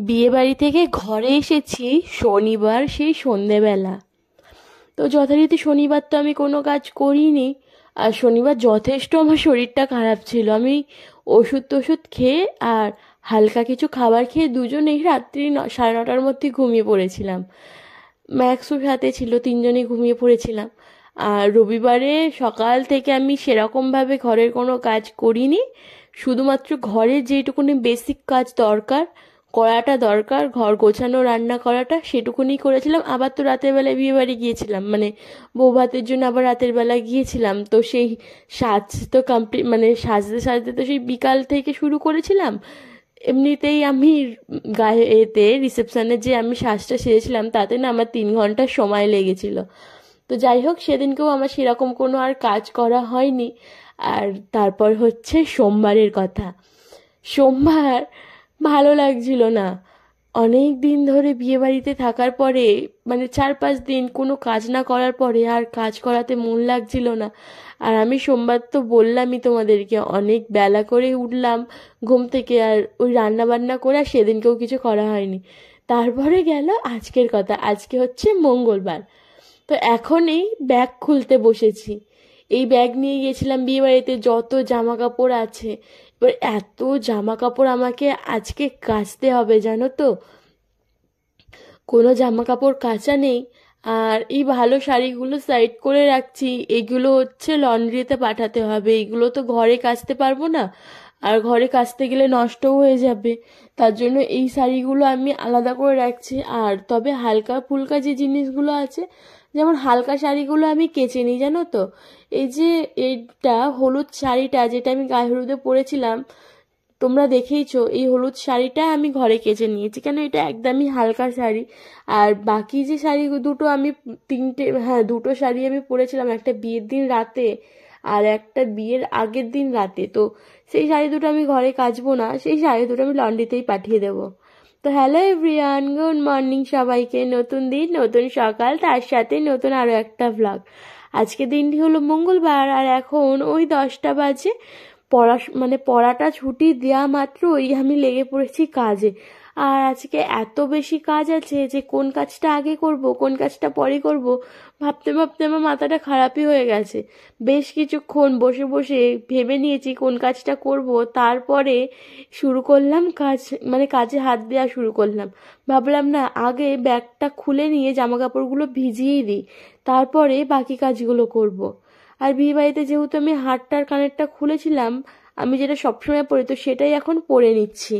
বিয়ে বাড়ি থেকে ঘরে এসেছি শনিবার সেই সন্ধেবেলা। তো যথারীতি শনিবার তো আমি কোনো কাজ করিনি। আর শনিবার যথেষ্ট আমার শরীরটা খারাপ ছিল। আমি ওষুধ টষুধ খেয়ে আর হালকা কিছু খাবার খেয়ে দুজনেই রাত্রি 9:30টার মধ্যে ঘুমিয়ে পড়েছিলাম। ম্যাক্সও সাথে ছিল, তিনজনেই ঘুমিয়ে পড়েছিলাম। আর রবিবারে সকাল থেকে আমি সেরকমভাবে ঘরের কোনো কাজ করিনি। শুধুমাত্র ঘরের যেটুকুনি বেসিক কাজ দরকার, ঘর গোছানো, রান্না করাটা সেটুকুনি করেছিলাম। আবার তো রাতের বেলায় বিয়ে বাড়ি গিয়েছিলাম, মানে বউ ভাতের জন্য আবার রাতের বেলা গিয়েছিলাম। তো সেই সাজ তো কমপ্লিট, মানে সাজতে সাজতে তো সেই বিকাল থেকে শুরু করেছিলাম। এমনিতেই আমি গায়ে এতে রিসেপশনে যে আমি সাজটা সেরেছিলাম তাতে না আমার 3 ঘন্টা সময় লেগেছিল। তো যাই হোক, সেদিনকেও আমার সেরকম কোনো আর কাজ করা হয়নি। আর তারপর হচ্ছে সোমবারের কথা। সোমবার ভালো লাগছিল না। অনেক দিন ধরে বিয়ে বাড়িতে থাকার পরে, মানে 4-5 দিন কোনো কাজ না করার পরে আর কাজ করাতে মন লাগছিল না। আর আমি সোমবার তো বললামই তোমাদেরকে, অনেক বেলা করে উঠলাম ঘুম থেকে, আর ওই রান্না বান্না করে আর সেদিনকেও কিছু করা হয়নি। তারপরে গেল আজকের কথা। আজকে হচ্ছে মঙ্গলবার। তো এখন এই ব্যাগ খুলতে বসেছি। এই ব্যাগ নিয়ে গিয়েছিলাম বিয়ে বাড়িতে, যত জামা কাপড় আছে। এবার এত জামা কাপড় আমাকে আজকে কাচতে হবে, জানো তো। কোনো জামা কাপড় কাচা নেই। আর এই ভালো শাড়িগুলো সাইড করে রাখছি, এগুলো হচ্ছে লন্ড্রিতে পাঠাতে হবে। এগুলো তো ঘরে কাচতে পারবো না, আর ঘরে কাচতে গেলে নষ্টও হয়ে যাবে। তার জন্য এই শাড়িগুলো আমি আলাদা করে রাখছি। আর তবে হালকা ফুলকা যে জিনিসগুলো আছে, যেমন হালকা শাড়িগুলো আমি কেচে নিই, জানো তো। এই যে এইটা হলুদ শাড়িটা, যেটা আমি গায়ে হলুদে পরেছিলাম, তোমরা দেখেইছো, এই হলুদ শাড়িটা আমি ঘরে কেচে নিয়েছি, কেন এটা একদমই হালকা শাড়ি। আর বাকি যে শাড়ি দুটো আমি, দুটো শাড়ি আমি পরেছিলাম, একটা বিয়ের দিন রাতে আর একটা বিয়ের আগের দিন রাতে। তো সেই শাড়ি দুটো আমি ঘরে কাচবো না, সেই শাড়ি দুটো আমি লন্ড্রিতেই পাঠিয়ে দেবো। তো হ্যালো এভরিওয়ান, গুড মর্নিং সবাইকে। নতুন দিন, নতুন সকাল, তার সাথে নতুন আরও একটা ভ্লগ। আজকে দিনটি হলো মঙ্গলবার, আর এখন ওই 10টা বাজে। পড়াটা ছুটি দেওয়া মাত্রই আমি লেগে পড়েছি কাজে। আর আজকে এত বেশি কাজ আছে যে কোন কাজটা আগে করব, কোন কাজটা পরে করব, ভাবতে ভাবতে আমার মাথাটা খারাপই হয়ে গেছে। বেশ কিছুক্ষণ বসে বসে ভেবে নিয়েছি কোন কাজটা করব, তারপরে শুরু করলাম কাজ, মানে কাজে হাত দেওয়া শুরু করলাম। ভাবলাম না, আগে ব্যাগটা খুলে নিয়ে জামা কাপড়গুলো ভিজিয়েই দিই, তারপরে বাকি কাজগুলো করব। আর বিয়ে বাড়িতে যেহেতু আমি হারটার কানেরটা খুলেছিলাম, আমি যেটা সবসময় পরি, তো সেটাই এখন পরে নিচ্ছি।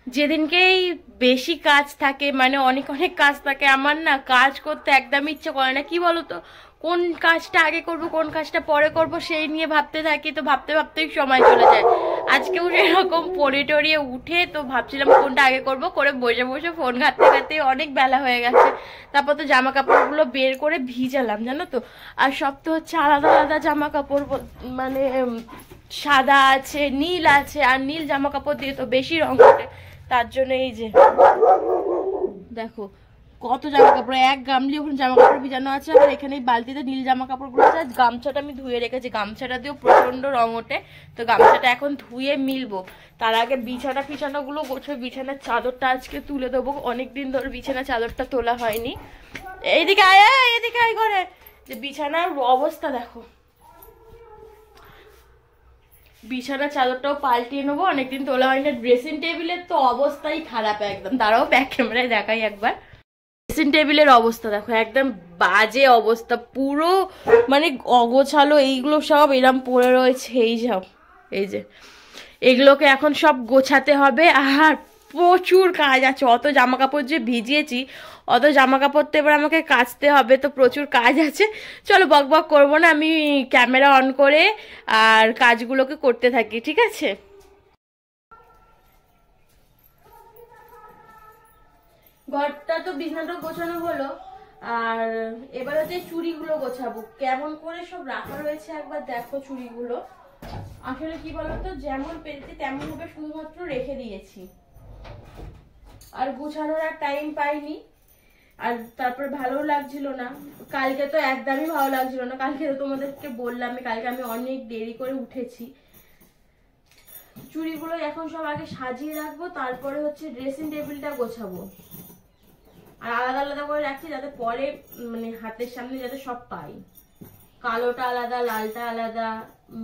যেদিনকেই বেশি কাজ থাকে, মানে অনেক অনেক কাজ থাকে, আমার না কাজ করতে একদম ইচ্ছে করে না। কি বলতো, কোন কাজটা আগে করব কোন কাজটা পরে করব সেই নিয়ে ভাবতে থাকি। তো ভাবতে ভাবতেই সময় চলে যায়। আজকেও এরকম পড়ে টরিয়ে উঠে তো ভাবছিলাম কোনটা আগে করব, করে বসে বসে ফোন ঘাঁটতে ঘাঁটতে অনেক বেলা হয়ে গেছে। তারপর তো জামা কাপড়গুলো বের করে ভিজালাম, জানো তো। আর সব তো হচ্ছে আলাদা আলাদা জামা কাপড়, মানে সাদা আছে, নীল আছে, আর নীল জামা কাপড় দিয়ে তো বেশি রং ওঠে। তার জন্য এই যে দেখো কত জামা কাপড়, এক গামলি ওখানে জামা কাপড় ভিজানো আছে। আর এখানে বালতিতে নীল জামা কাপড়গুলো আছে। গামছাটা আমি ধুয়ে রেখেছি, গামছাটা দিয়েও প্রচন্ড রং ওঠে। তো গামছাটা এখন ধুয়ে মিলবো। তার আগে বিছানাগুলো গোছাবো। বিছানার চাদরটা আজকে তুলে দেবো, অনেকদিন ধরে বিছানার চাদরটা তোলা হয়নি। এইদিকে আয়, এদিকে আয় ঘরে। যে বিছানার অবস্থা দেখো, বিছানা চাদরটাও পাল্টিয়ে নেবো, অনেকদিন তোলা হয় না। ড্রেসিং টেবিলের তো অবস্থাই খারাপ একদম। দাঁড়াও ব্যাক ক্যামেরায় দেখাই একবার। ড্রেসিং টেবিলের অবস্থা দেখো, একদম বাজে অবস্থা পুরো, মানে অগোছালো। এইগুলো সব এরম পড়ে রয়েছে, এই যে এগুলোকে এখন সব গোছাতে হবে। আর প্রচুর কাজ আছে, অত জামা কাপড় যে ভিজিয়েছি, অত জামা কাপড় তো এবার আমাকে কাচতে হবে। তো প্রচুর কাজ আছে। চলো বক বক করবো না, আমি ক্যামেরা অন করে আর কাজগুলোকে করতে থাকি, ঠিক আছে। ঘরটা তো বিছানাটা গোছানো হলো, আর এবার হচ্ছে চুড়িগুলো গোছাবো। কেমন করে সব রাখা রয়েছে একবার দেখো চুড়িগুলো। আসলে কি বলতো, যেমন পেরেছি তেমন ভাবে শুধুমাত্র রেখে দিয়েছি, আর গোছানোর আর টাইম পাইনি। আর তারপরে ভালো লাগছিল না, কালকে তো একদমই ভালো লাগছিল না। কালকে তো তোমাদেরকে বললাম, কালকে আমি অনেক দেরি করে উঠেছি। চুড়িগুলো এখন সব আগে সাজিয়ে রাখবো, তারপরে হচ্ছে ড্রেসিং টেবিলটা গোছাবো। আর আলাদা আলাদা করে রাখছি যাতে পরে মানে হাতের সামনে যাতে সব পাই। কালোটা আলাদা, লালটা আলাদা,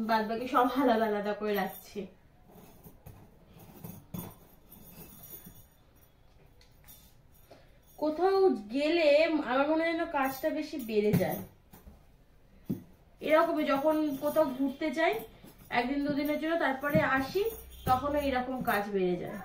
বাদ বাকি সব আলাদা আলাদা করে রাখছি। কোথাও গেলে আমার মনে হয় যেন কাজটা বেশি বেড়ে যায়। এরকমই যখন কোথাও ঘুরতে যাই একদিন দুদিনের জন্য, তারপরে আসি, তখনও এরকম কাজ বেড়ে যায়।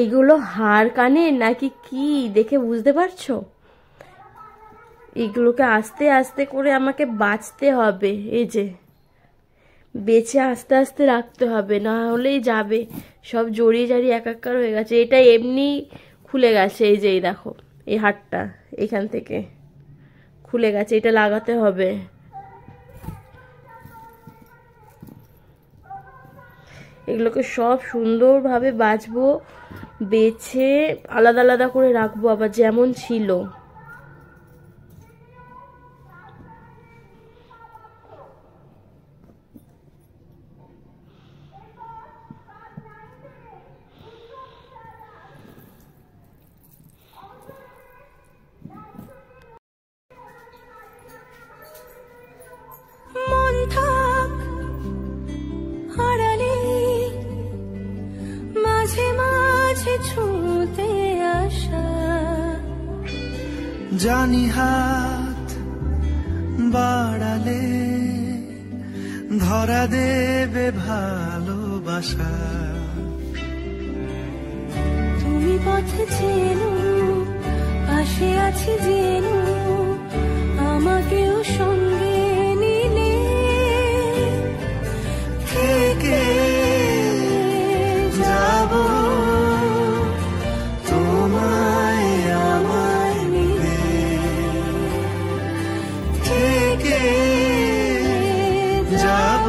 এগুলো হাড় কানের নাকি কি দেখে বুঝতে পারছো? এগুলোকে আস্তে আস্তে করে আমাকে বাঁচতে হবে, এই যে বেছে আস্তে আস্তে রাখতে হবে, না হলেই যাবে সব জড়িয়ে জারিয়ে একাকার হয়ে গেছে। এটা এমনি খুলে গেছে, এই যে এই দেখো এই হাড়টা এখান থেকে খুলে গেছে, এটা লাগাতে হবে। এগুলোকে সব সুন্দরভাবে বাছবো, বেছে আলাদা আলাদা করে রাখবো আবার যেমন ছিল। ছুঁতে আসা জানি হাত বাড়ালে ধরা দেবে ভালোবাসা। তুমি পথ চেনো, পাশে আছি জেনো, আমাকেও সঙ্গে নিলে থেকে যাব তোমায় আমার নিলে, থেকে যাব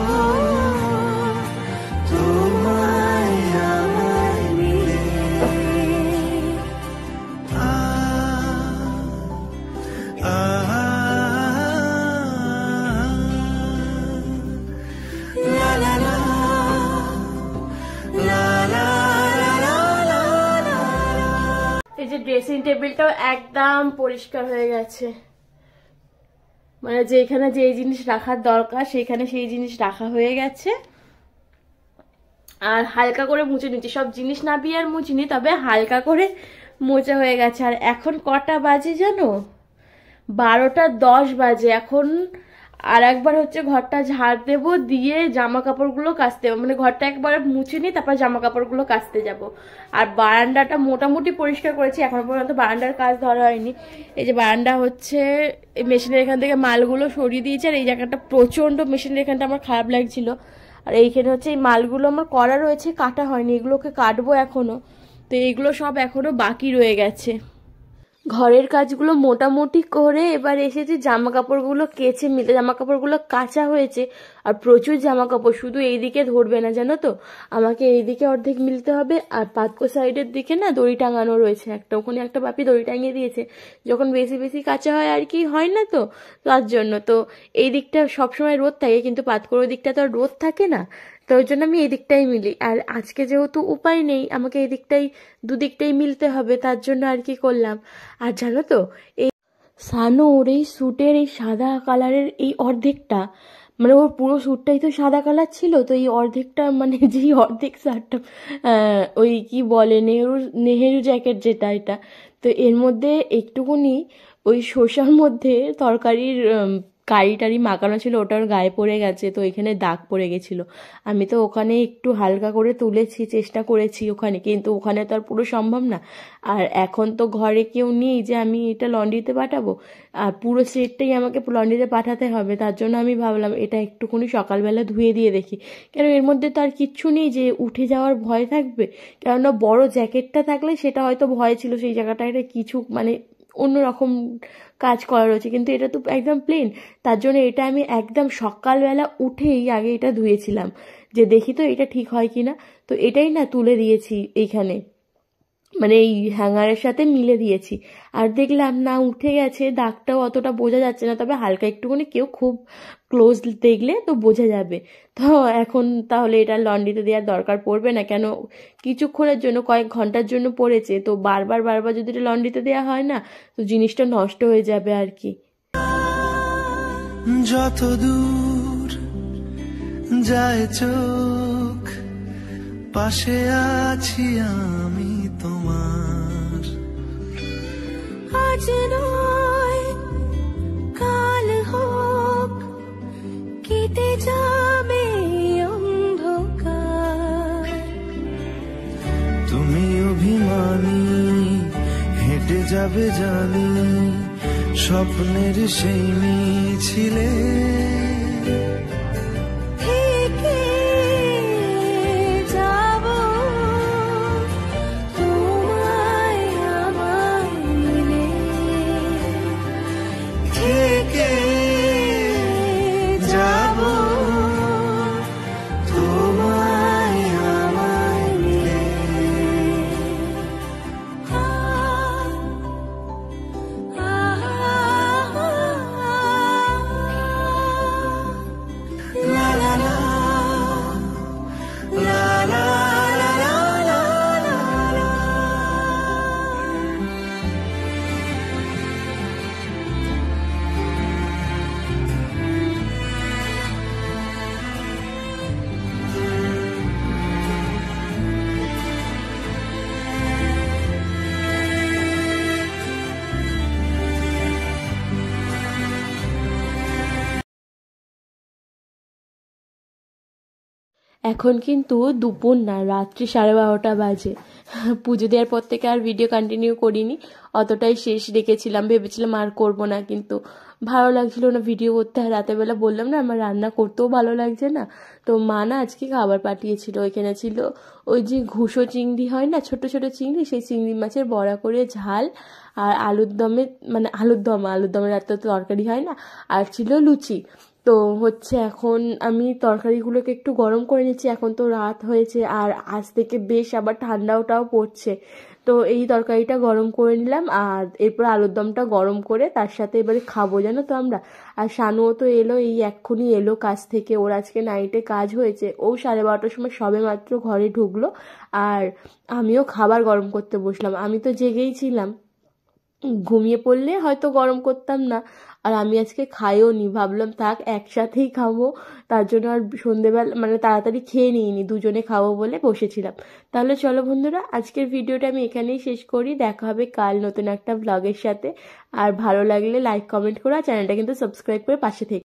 তোমায় আমার নিলে। লা লা লা এই যে ড্রেসিং টেবিলটাও একদম পরিষ্কার হয়ে গেছে, মানে যেখানে যে জিনিস রাখার দরকার সেখানে সেই জিনিস রাখা হয়ে গেছে। আর হালকা করে মুছে নিচ্ছি, সব জিনিস নাবিয়ে আর মুছিনি, তবে হালকা করে মোছা হয়ে গেছে। আর এখন কটা বাজে জানো? 12:10 বাজে। এখন আর একবার হচ্ছে ঘরটা ঝাড় দেবো, দিয়ে জামা কাপড়গুলো কাচতে হবে, মানে ঘরটা একবার মুছে নিই তারপর জামা কাপড়গুলো কাচতে যাব। আর বারান্দাটা মোটামুটি পরিষ্কার করেছি, এখনো পর্যন্ত বারান্দার কাজ ধরা হয়নি। এই যে বারান্দা হচ্ছে মেশিনের এখান থেকে মালগুলো সরিয়ে দিয়েছে, আর এই জায়গাটা প্রচন্ড মেশিনের এখানটা আমার খারাপ লাগছিল, আর এইখানে হচ্ছে এই মালগুলো আমার করা রয়েছে, কাটা হয়নি, এগুলোকে কাটবো এখনো। তো এইগুলো সব এখনো বাকি রয়ে গেছে। ঘরের কাজগুলো মোটামুটি করে এবার এসেছি জামা কাপড়গুলো কেচে মিলে, জামা কাপড়গুলো কাচা হয়েছে। আর প্রচুর জামা কাপড়, শুধু এইদিকে ধরবে না জানো তো, আমাকে এইদিকে অর্ধেক মিলতে হবে। আর পাতকো সাইডের দিকে না দড়ি টাঙানো রয়েছে একটা, ওখানে একটা বাপি দড়ি টাঙিয়ে দিয়েছে, যখন বেশি বেশি কাচা হয় আর কি হয় না, তো তার জন্য তো এই দিকটা সবসময় রোদ থাকে, কিন্তু পাতকোর ওই দিকটা তো আর রোদ থাকে না, তো ওই জন্য আমি এই দিকটাই মিলি। আর আজকে যেহেতু উপায় নেই, আমাকে এই দিকটাই দুদিকটাই মিলতে হবে, তার জন্য আর কি করলাম। আর জানো তো, এই সানুর এই স্যুটের এই সাদা কালারের এই অর্ধেকটা, মানে ওর পুরো স্যুটটাই তো সাদা কালার ছিল, তো এই অর্ধেকটা মানে যেই অর্ধেক শার্টটা, ওই কি বলে নেহেরু নেহেরু জ্যাকেট যেটা, এটা তো এর মধ্যে একটুকুনি ওই শসার মধ্যে তরকারির কারি টারি মাখানো ছিল, ওটার গায়ে পড়ে গেছে, তো এখানে দাগ পড়ে গেছিলো। আমি তো ওখানে একটু হালকা করে তুলেছি, চেষ্টা করেছি ওখানে, কিন্তু ওখানে তো আর পুরো সম্ভব না। আর এখন তো ঘরে কেউ নেই যে আমি এটা লন্ড্রিতে পাঠাবো, আর পুরো সেটটাই আমাকে লন্ড্রিতে পাঠাতে হবে, তার জন্য আমি ভাবলাম এটা একটুখানি সকালবেলা ধুয়ে দিয়ে দেখি। কেন এর মধ্যে তো আর কিচ্ছু নেই যে উঠে যাওয়ার ভয় থাকবে, কেননা বড় জ্যাকেটটা থাকলে সেটা হয়তো ভয় ছিল, সেই জায়গাটায় কিছু মানে অন্যরকম কাজ করা রয়েছে, কিন্তু এটা তো একদম প্লেন। তার জন্য এটা আমি একদম সকালবেলা উঠেই আগে এটা ধুয়েছিলাম, যে দেখি তো এটা ঠিক হয় কিনা। তো এটাই না তুলে দিয়েছি এইখানে, মানে এই হ্যাঙ্গারের সাথে মিলে দিয়েছি। আর দেখলাম না উঠে গেছে, দাগটাও অতটা বোঝা যাচ্ছে না, তবে হালকা একটুখানি কেউ খুব ক্লোজ দেখলে তো বোঝা যাবে। তো এখন তাহলে এটা লন্ড্রিতে দেওয়ার দরকার পড়বে না, কেন কিছুক্ষণের জন্য, কয়েক ঘন্টার জন্য পড়েছে, তো বারবার বারবার যদি এটা লন্ড্রিতে দেওয়া হয় না, তো জিনিসটা নষ্ট হয়ে যাবে আর কি। যত দূর যায় চোখ, পাশে আছি আমি তোমার। আজ নয় কাল হোক, কেটে যাবে অন্ধকার। তুমি অভিমানী হেঁটে যাবে জানি, স্বপ্নের সেই মিছিলে থেকে যাব তোমায় আমায় মিলে, থেকে যাব তোমায় আমায় মিলে। La la la, la la la la la la la. এখন কিন্তু দুপুর না, রাত্রি 12:30 বাজে। পুজো দেওয়ার পর থেকে আর ভিডিও কন্টিনিউ করিনি, অতটাই শেষ রেখেছিলাম, ভেবেছিলাম আর করব না, কিন্তু ভালো লাগছিল না ভিডিও করতে। আর রাতের বেলা বললাম না আমার রান্না করতেও ভালো লাগছে না, তো মা না আজকে খাবার পাঠিয়েছিল, ওইখানে ছিল ওই যে ঘুষো চিংড়ি হয় না, ছোট ছোট চিংড়ি, সেই চিংড়ি মাছের বড়া করে ঝাল, আর আলুর দমে, মানে আলুর দমের রাতে তো তরকারি হয় না, আর ছিল লুচি। তো হচ্ছে এখন আমি তরকারিগুলোকে একটু গরম করে নিচ্ছি, এখন তো রাত হয়েছে, আর আজ থেকে বেশ আবার ঠান্ডাটাও পড়ছে, তো এই তরকারিটা গরম করে নিলাম, আর এরপর আলুর দমটা গরম করে তার সাথে এবারে খাবো জানো তো আমরা। আর শানুও তো এলো, এই এক্ষুনি এলো কাজ থেকে, ওর আজকে নাইটে কাজ হয়েছে, ও 12:30টার সময় সবে মাত্র ঘরে ঢুকলো। আর আমিও খাবার গরম করতে বসলাম, আমি তো জেগেই ছিলাম, ঘুমিয়ে পড়লে হয়তো গরম করতাম না। আর আমি আজকে খাইও নি, ভাবলাম থাক একসাথেই খাবো, তার জন্য আর সন্ধেবেলা মানে তাড়াতাড়ি খেয়ে নিইনি, দুজনে খাবো বলে বসেছিলাম। তাহলে চলো বন্ধুরা, আজকের ভিডিওটা আমি এখানেই শেষ করি, দেখা হবে কাল নতুন একটা ব্লগের সাথে। আর ভালো লাগলে লাইক কমেন্ট করো, আর চ্যানেলটা কিন্তু সাবস্ক্রাইব করে পাশে থেকে